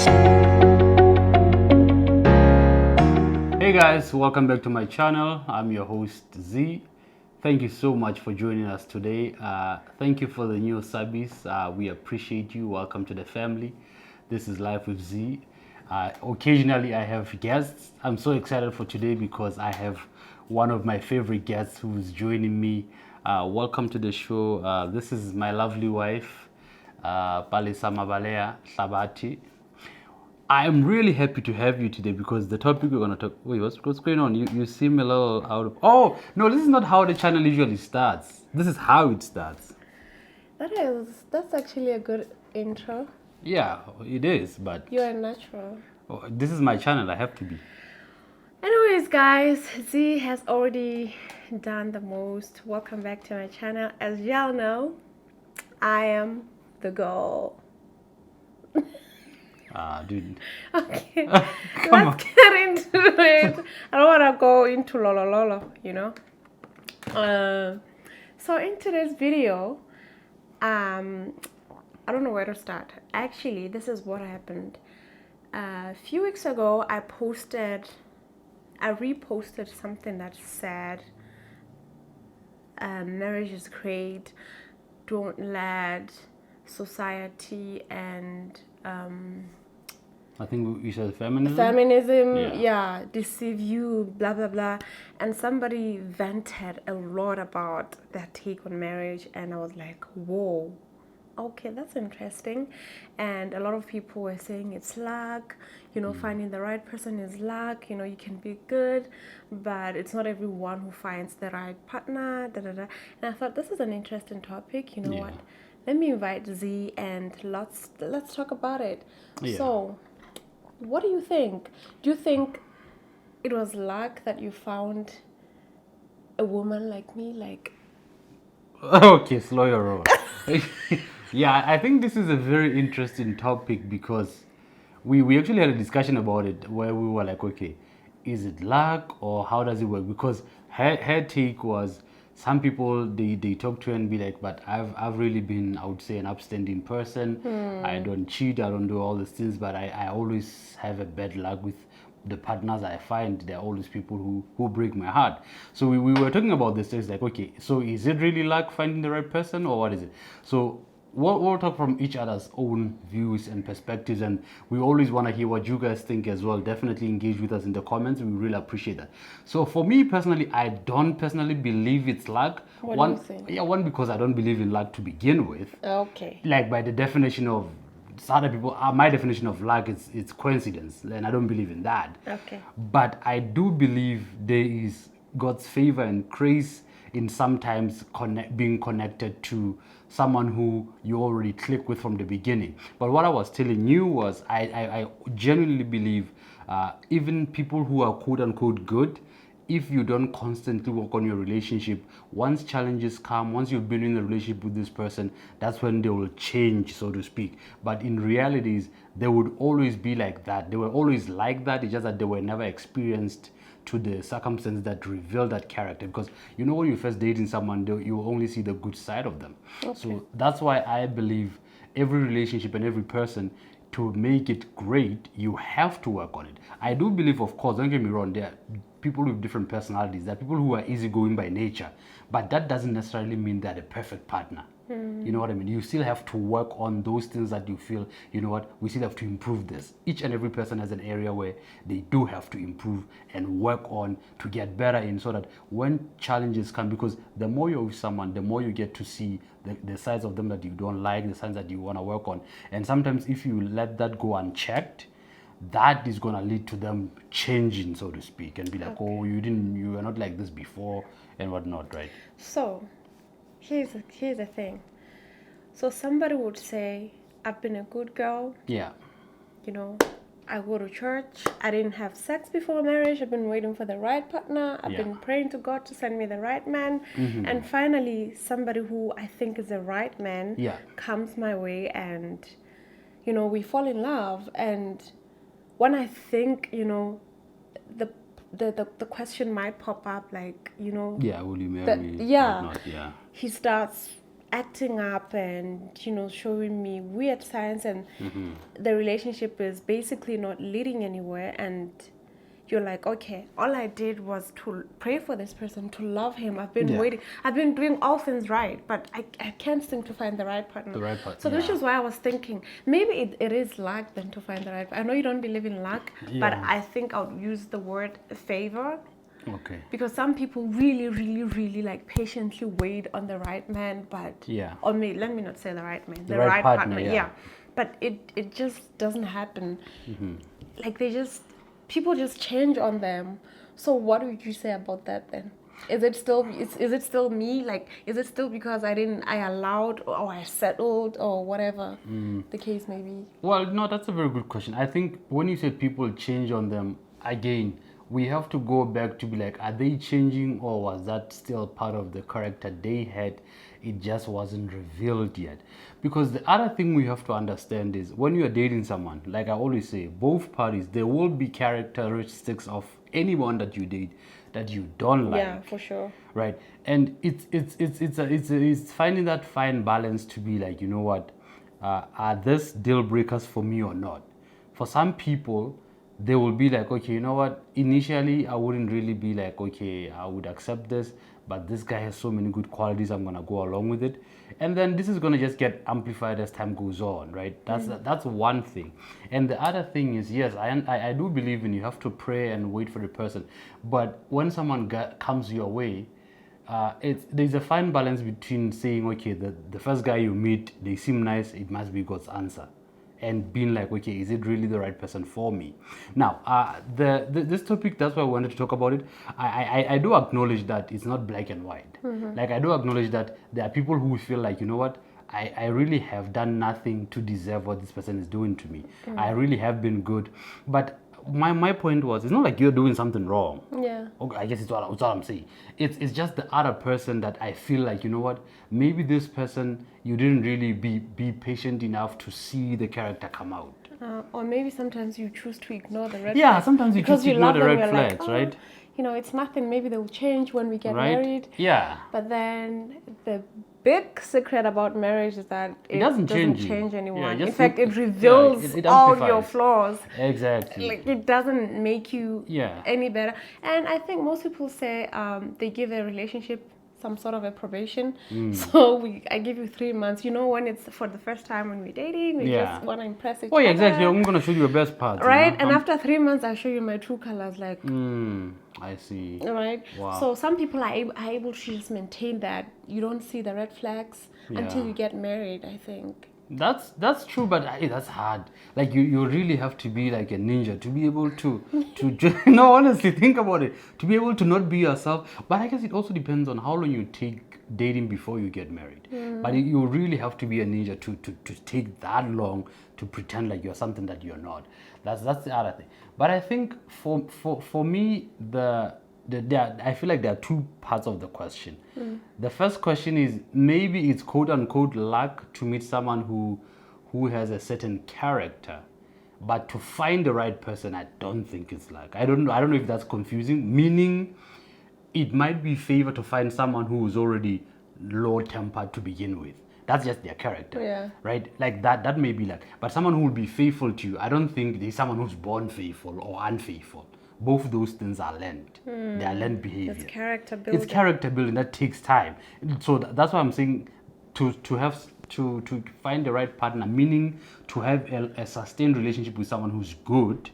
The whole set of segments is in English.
Hey guys, welcome back to my channel. I'm your host Z. Thank you so much for joining us today. Thank you for the new subbies. We appreciate you. Welcome to the family. This is Life with Z. Occasionally I have guests. I'm so excited for today because I have one of my favorite guests who's joining me. Welcome to the show. This is my lovely wife, Palisa Mabalea Sabati. I'm really happy to have you today because the topic we're going to talk. Wait, what's going on? You seem a little out of. Oh no, this is not how the channel usually starts. This is how it starts. That's actually a good intro. Yeah, it is, but You are natural. this is my channel. I have to be. Anyways, guys, Z has already done the most. Welcome back to my channel. As y'all know, I am the girl. Dude. Okay, Come let's get into it. I don't want to go into lolo, you know. So in today's video, I don't know where to start. Actually, this is what happened. A few weeks ago, I reposted something that said, marriage is great, don't let society and I think we said feminism. yeah, deceive you, blah blah blah. And somebody vented a lot about their take on marriage, and I was like, whoa, okay, that's interesting. And a lot of people were saying it's luck, you know, finding the right person is luck, you know, you can be good, but it's not everyone who finds the right partner, da da da. And I thought this is an interesting topic, you know. Yeah. What, let me invite Z and let's talk about it. Yeah. So what do you think? Do you think it was luck that you found a woman like me? Like, Okay, slow your roll. Yeah, I think this is a very interesting topic because we actually had a discussion about it where we were like, okay, is it luck or how does it work? Because her take was some people they talk to her and be like, but I've really been, I would say, an upstanding person. I don't cheat, I don't do all these things, but I always have a bad luck with the partners I find. They're always people who break my heart. So we were talking about this. It's like, okay, so is it really luck finding the right person or what is it? So we'll talk from each other's own views and perspectives, and we always want to hear what you guys think as well. Definitely engage with us in the comments. We really appreciate that. So for me personally, I don't personally believe it's luck. What One, do you think? yeah, one, because I don't believe in luck to begin with. okay. Like by the definition of other people, my definition of luck is it's coincidence, and I don't believe in that. Okay. But I do believe there is God's favor and grace in sometimes being connected to someone who you already click with from the beginning. But what I was telling you was I genuinely believe even people who are quote unquote good, if you don't constantly work on your relationship, once challenges come, once you've been in a relationship with this person, that's when they will change, so to speak. But in realities, they would always be like that. They were always like that. It's just that they were never experienced to the circumstances that reveal that character. Because you know, when you first dating someone, you will only see the good side of them. Okay. So that's why I believe every relationship and every person, to make it great, you have to work on it. I do believe, of course, don't get me wrong, there are people with different personalities. There are people who are easygoing by nature, but that doesn't necessarily mean they're the perfect partner. You know what I mean? You still have to work on those things that you feel, you know what, we still have to improve this. Each and every person has an area where they do have to improve and work on to get better in, so that when challenges come, because the more you're with someone, the more you get to see the sides of them that you don't like, the sides that you want to work on. And sometimes if you let that go unchecked, that is going to lead to them changing, so to speak, and be like, oh, you were not like this before and whatnot, right? So here's the thing. So somebody would say, I've been a good girl, Yeah. you know, I go to church, I didn't have sex before marriage, I've been waiting for the right partner, I've been praying to God to send me the right man, and finally somebody who I think is the right man comes my way, and you know, we fall in love. And when I think, you know, the question might pop up, like, you know, Yeah, will you marry me? yeah, Whatnot, yeah. he starts acting up and showing me weird signs, and Mm-hmm. the relationship is basically not leading anywhere, and you're like, okay, all I did was to pray for this person, to love him. I've been Yeah. waiting, I've been doing all things right, but I can't seem to find the right partner. The right part. So which Yeah. is why I was thinking maybe it is luck then to find the right. I know you don't believe in luck, but Yeah. I think I would use the word favor, Okay. because some people really, really, really like patiently wait on the right man, but Yeah. or me, let me not say the right man, The right partner, yeah. yeah. But it just doesn't happen. Like people just change on them. So what would you say about that then? Is it still me? Like, is it still because I allowed, or I settled, or whatever the case may be? Well, no, that's a very good question. I think when you say people change on them, again, we have to go back to be like, are they changing, or was that still part of the character they had? It just wasn't revealed yet. Because the other thing we have to understand is when you are dating someone, like I always say, both parties, there will be characteristics of anyone that you date that you don't like. Yeah, for sure. Right, and it's finding that fine balance to be like, you know what, are this deal breakers for me or not? For some people, they will be like, okay, you know what, initially I wouldn't really be like, okay, I would accept this, but this guy has so many good qualities, I'm gonna go along with it. And then this is gonna just get amplified as time goes on, right? That's one thing. And the other thing is, yes, I do believe in you have to pray and wait for the person, but when someone comes your way, there's a fine balance between saying, okay, the first guy you meet, they seem nice, it must be God's answer, and being like, okay, is it really the right person for me? Now, this topic, that's why I wanted to talk about it. I do acknowledge that it's not black and white. Like, I do acknowledge that there are people who feel like, you know what, I really have done nothing to deserve what this person is doing to me. I really have been good. But my point was, it's not like you're doing something wrong. Yeah. Okay, I guess it's all I'm saying. It's just the other person that I feel like, you know what, maybe this person, you didn't really be patient enough to see the character come out. Or maybe sometimes you choose to ignore the red Yeah, flags. sometimes you because choose to you ignore love the them, red you're like, flags, "Oh, right? It's nothing. Maybe they will change when we get Right? married." Yeah. But then the big secret about marriage is that it doesn't change you. anyone. Yeah, In just fact, it- it reveals it all your amplifies. flaws. Exactly. Like, it doesn't make you Yeah. any better. And I think most people say they give a relationship some sort of a probation. So I give you 3 months. When it's for the first time when we're dating, we Yeah. just want to impress each Oh, yeah, other. exactly. I'm gonna show you your best parts. Right? And after 3 months, I show you my true colors. Like, I see. right? Wow. So some people are able to just maintain that. You don't see the red flags until Yeah. you get married, I think. That's true, but that's hard. Like, you really have to be like a ninja to be able to no, honestly, think about it. To be able to not be yourself. But I guess it also depends on how long you take dating before you get married. But you really have to be a ninja to take that long to pretend like you're something that you're not. That's the other thing. But I think for me, I feel like there are two parts of the question. The first question is, maybe it's quote unquote luck to meet someone who has a certain character, but to find the right person, I don't think it's luck. I don't know if that's confusing. Meaning, it might be favor to find someone who is already low tempered to begin with. That's just their character, Yeah. right? Like that may be luck. But someone who will be faithful to you, I don't think there's someone who's born faithful or unfaithful. Both those things are learned. They are learned behavior. It's character building. It's character building that takes time. So that's why I'm saying to find the right partner, meaning to have a sustained relationship with someone who's good,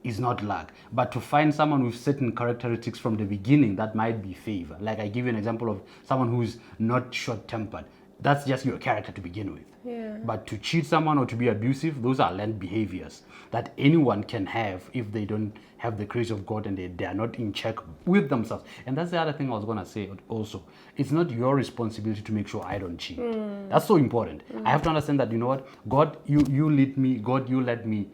is not luck. But to find someone with certain characteristics from the beginning, that might be favor. Like, I give you an example of someone who's not short-tempered. That's just your character to begin with. Yeah. But to cheat someone or to be abusive, those are learned behaviors that anyone can have if they don't have the grace of God and they are not in check with themselves. And that's the other thing I was going to say also. It's not your responsibility to make sure I don't cheat. That's so important. I have to understand that, you know what, God, you lead me, God, you let me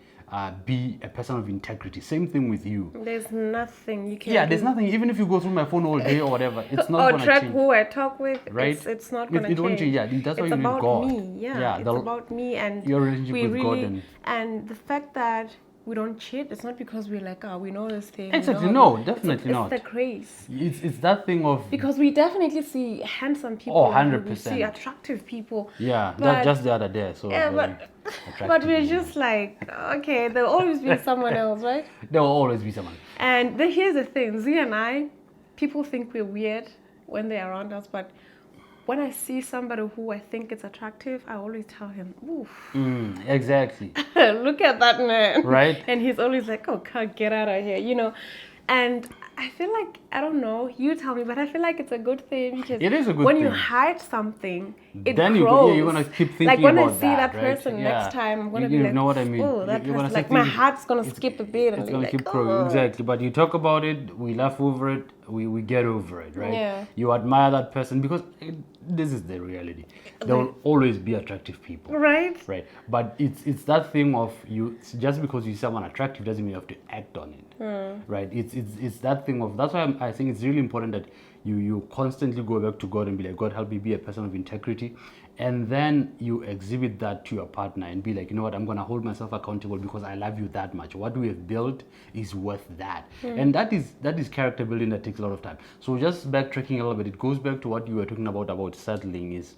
be a person of integrity. Same thing with you. There's nothing you can Yeah, do. there's nothing. Even if you go through my phone all day or whatever, it's not Or going to track change. who I talk with, Right? it's not going to It change. won't change. Yeah, that's why It's you need about God. me. Yeah, it's about me, and your relationship we with really God and the fact that we don't cheat, it's not because we're like, we know this thing. Exactly. We No, know definitely it's not. the craze. It's that thing of Because we definitely see handsome people. Oh, and we 100%. see attractive people. yeah. But, That just the other day. So yeah, very but attractive. we're just like, okay, there'll always be someone else, right? There will always be someone. And here's the thing, Z and I, people think we're weird when they're around us, but when I see somebody who I think is attractive, I always tell him, oof, Exactly. look at that man. Right. And he's always like, oh, God, get out of here, you know. And I feel like, I don't know, you tell me, but I feel like it's a good thing because It is a good when you thing. hide something, it Then grows. you're gonna keep thinking like when about I see that, that right? person Yeah. next time, I'm gonna You be like, know what I mean? oh, that You're gonna person, start like my thinking- heart's gonna skip a beat and It's be gonna like, keep growing. oh. Exactly. But you talk about it, we laugh over it, we get over it, right? Yeah. You admire that person because this is the reality. There will always be attractive people. Right? Right. But it's that thing of just because you see someone attractive doesn't mean you have to act on it. Right. It's that thing of that's why I think it's really important that you constantly go back to God and be like, God, help me be a person of integrity. And then you exhibit that to your partner and be like, you know what, I'm going to hold myself accountable because I love you that much. What we have built is worth that. And that is character building that takes a lot of time. So just backtracking a little bit, it goes back to what you were talking about settling is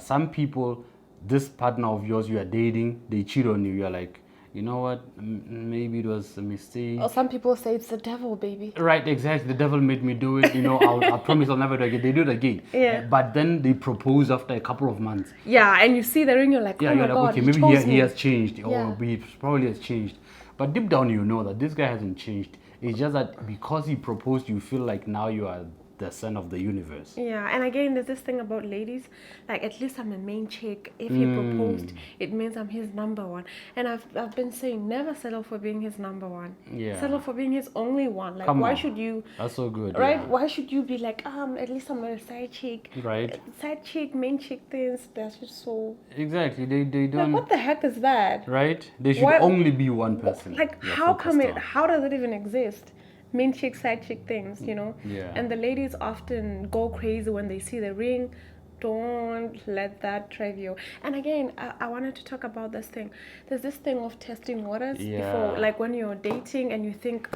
some people, this partner of yours you are dating, they cheat on you. You're like, you know what, maybe it was a mistake. Or some people say it's the devil, baby. Right, exactly. The devil made me do it. You know, I promise I'll never do it again. They do it again. Yeah. But then they propose after a couple of months. Yeah, and you see the ring, you're like, Yeah, oh you're my like, God, okay, he maybe chose he me. has changed, or Yeah. he probably has changed. But deep down, you know that this guy hasn't changed. It's just that because he proposed, you feel like now you are the son of the universe. Yeah, and again, there's this thing about ladies, like at least I'm a main chick. If he proposed, it means I'm his number one. And I've been saying, never settle for being his number one. Yeah. Settle for being his only one. Like, Come why on. should you, That's so good. right? Yeah. Why should you be like, at least I'm a side chick. Right. Side chick, main chick things, that's just so. Exactly. They Like, don't. what the heck is that? Right. They should Why- only be one person. Like, you're how come focused on. how does it even exist? Main chick, side chick things, you know? Yeah. And the ladies often go crazy when they see the ring. Don't let that drive you. And again, I wanted to talk about this thing. There's this thing of testing waters before, Yeah. like when you're dating and you think,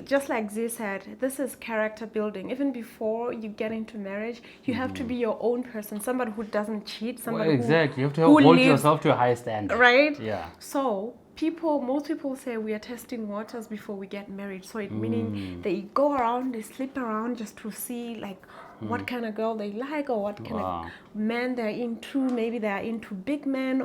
just like Z said, this is character building. Even before you get into marriage, you have to be your own person, somebody who doesn't cheat, somebody Exactly. You have to who hold lives- yourself to a high standard. right? Yeah. So most people say we are testing waters before we get married. So it meaning they go around, they sleep around just to see like what kind of girl they like or what kind Wow. of man they're into. Maybe they're into big men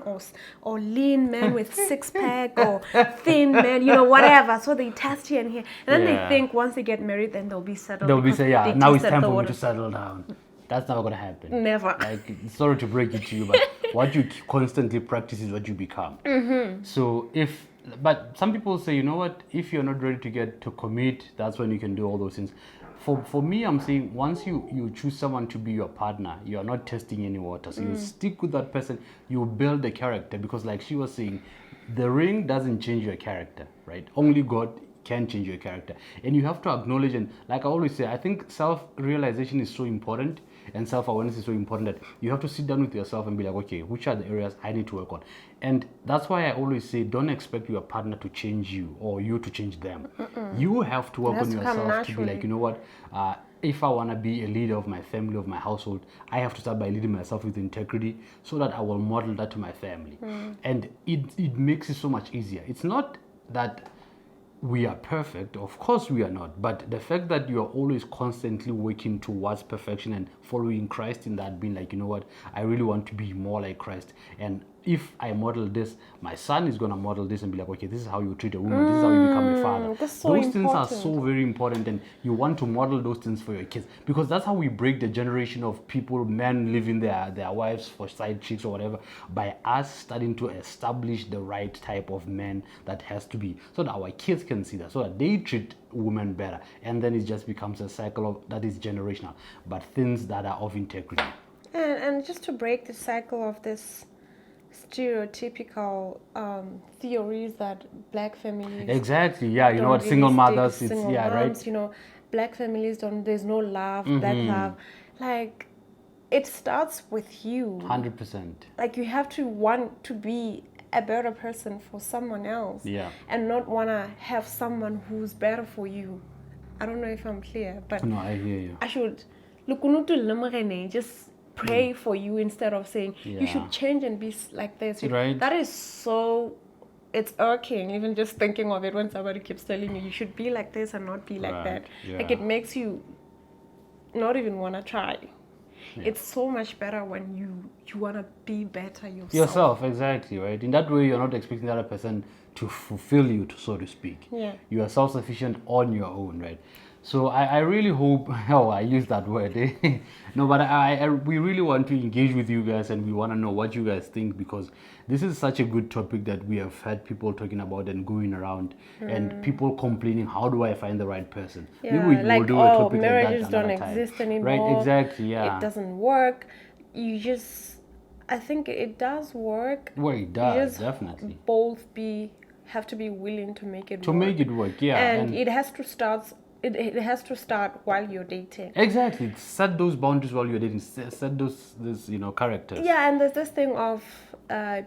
or lean men with six pack or thin men, you know, whatever. So they test here and here, and then Yeah. they think once they get married, then they'll be settled. They'll be because saying, yeah, they now it's tested time the for me water. to settle down. That's never gonna happen. Never. Like, sorry to break it to you, but what you constantly practice is what you become. So but some people say, you know what? If you're not ready to commit, that's when you can do all those things. For me, I'm saying once you choose someone to be your partner, you are not testing any waters. You stick with that person. You build the character because, like she was saying, the ring doesn't change your character, right? Only God can change your character, and you have to acknowledge. And like I always say, I think self-realization is so important and self-awareness is so important that you have to sit down with yourself and be like, okay, which are the areas I need to work on? And that's why I always say, don't expect your partner to change you or you to change them. You have to work It has on to come yourself to be like, naturally. you know what, if I want to be a leader of my family, of my household, I have to start by leading myself with integrity so that I will model that to my family. And it makes it so much easier. It's not that we are perfect, of course we are not, but the fact that you are always constantly working towards perfection and following Christ in that, being like, you know what, I really want to be more like Christ, and if I model this, my son is going to model this and be like, okay, this is how you treat a woman, this is how you become a father. That's so Those things are important. so very important, and you want to model those things for your kids, because that's how we break the generation of people, men leaving their wives for side chicks or whatever, by us starting to establish the right type of man that has to be, so that our kids can see that, so that they treat women better, and then it just becomes a cycle of that is generational, but things that are of integrity. And just to break the cycle of this stereotypical theories that black families Exactly, yeah, you know don't what, really single stick, mothers, it's, single yeah, moms, right? you know, black families there's no love, black love, like it starts with you. 100%. Like you have to want to be a better person for someone else. Yeah. And not want to have someone who's better for you. I don't know if I'm clear, but No, I hear you. I should just pray for you instead of saying you Yeah. should change and be like this. Right. That is so, it's irking even just thinking of it when somebody keeps telling you should be like this and not be like Right, that. yeah. Like, it makes you not even want to try. It's so much better when you want to be better yourself. Exactly, right? In that way, you're not expecting the other person to fulfill you, so to speak. Yeah. You are self-sufficient on your own, right? So I really hope, oh, I use that word. Eh? No, but we really want to engage with you guys, and we want to know what you guys think, because this is such a good topic that we have had people talking about and going around, and people complaining, how do I find the right person? Yeah, Maybe we'll like, do a topic marriages like that don't another time. exist anymore. Right, exactly, yeah. It doesn't work. I think it does work. Well, it does, definitely. Both have to be willing to make it work. To make it work, yeah. And it has to start. It has to start while you're dating. Exactly. Set those boundaries while you're dating. Set those characters. Yeah, and there's this thing of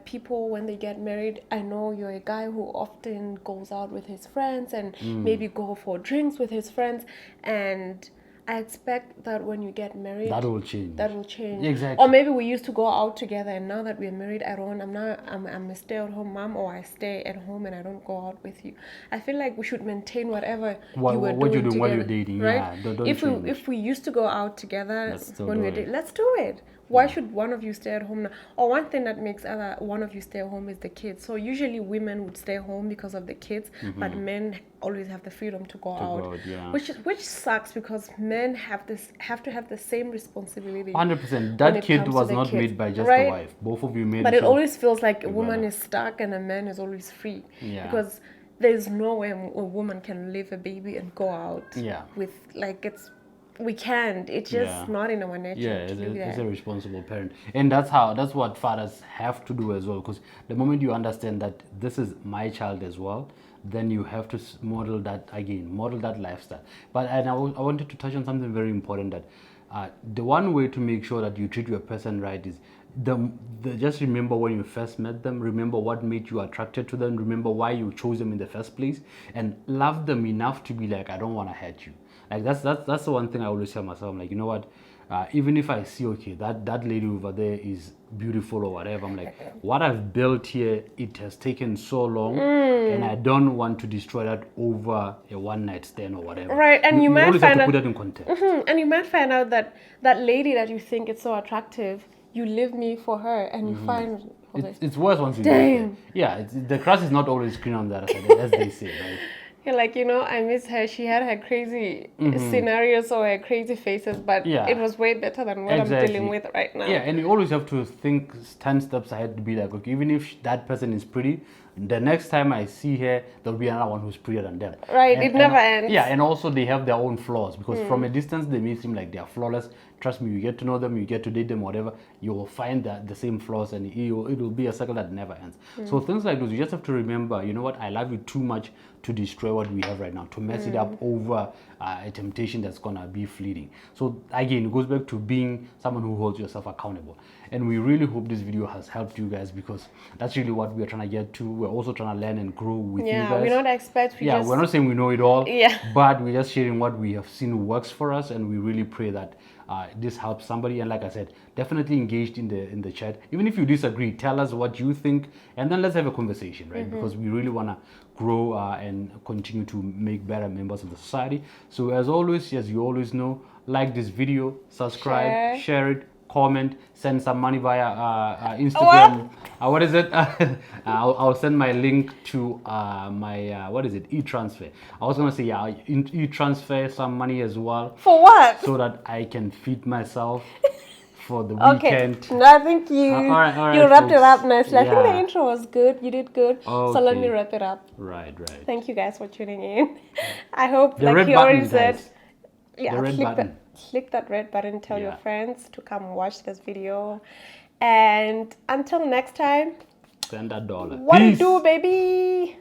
people when they get married. I know you're a guy who often goes out with his friends and maybe go for drinks with his friends, and I expect that when you get married, that will change. Exactly. Or maybe we used to go out together, and now that we're married, I'm a stay-at-home mom, or I stay at home and I don't go out with you. I feel like we should maintain whatever what you were you're doing together, while you're dating, right? Yeah. Don't If we used to go out together when we're dating, let's do it. Why should one of you stay at home now? Or one thing that makes one of you stay at home is the kids. So usually women would stay home because of the kids, but men always have the freedom to go out. Yeah. Which sucks, because men have to have the same responsibility. 100%. That kid was not made by just the wife. Both of you made it. But it always feels like a woman is stuck and a man is always free. Yeah. Because there's no way a woman can leave a baby and go out. Yeah. We can't. It's just not in our nature. Yeah, it's a responsible parent, and that's what fathers have to do as well. Because the moment you understand that this is my child as well, then you have to model that lifestyle. But I wanted to touch on something very important, that the one way to make sure that you treat your person right is just remember when you first met them, remember what made you attracted to them, remember why you chose them in the first place, and love them enough to be like, I don't want to hurt you. Like that's the one thing I always tell myself. I'm like, you know what? Even if I see, okay, that lady over there is beautiful or whatever, I'm like, what I've built here, it has taken so long, and I don't want to destroy that over a one-night stand or whatever. Right, and you might always find have to out, put that in context. And you might find out that lady that you think is so attractive, you leave me for her, and you find it's worse once you get there. Yeah, the grass is not always green on the other side, as they say, right? You're like, I miss her. She had her crazy scenarios or her crazy faces, but it was way better than what I'm dealing with right now. Yeah, and you always have to think 10 steps ahead to be like, okay, even if that person is pretty, the next time I see her, there'll be another one who's prettier than them. Right, it never ends. Yeah, and also they have their own flaws, because from a distance they may seem like they are flawless. Trust me, you get to know them, you get to date them, whatever, you will find the same flaws, and it will be a cycle that never ends. So things like those, you just have to remember, you know what, I love you too much to destroy what we have right now, to mess it up over a temptation that's gonna be fleeting. So again, it goes back to being someone who holds yourself accountable. And we really hope this video has helped you guys, because that's really what we're trying to get to. We're also trying to learn and grow with you guys. Yeah, we're not experts. We're not saying we know it all. Yeah. But we're just sharing what we have seen works for us, and we really pray that this helps somebody. And like I said, definitely engaged in the chat. Even if you disagree, tell us what you think, and then let's have a conversation, right? Because we really want to grow and continue to make better members of the society. So as always, as you always know, like this video, subscribe, share it, comment, send some money via Instagram. What is it? I'll send my link to my e-transfer. I was gonna say e-transfer some money as well. For what? So that I can feed myself for the okay. weekend. No, I think you wrapped it up nicely. I think the intro was good. You did good. Okay. So let me wrap it up. Right. Thank you guys for tuning in. I hope, the like you already said, click that red button. Tell your friends to come watch this video. And until next time, send $1. What do, baby?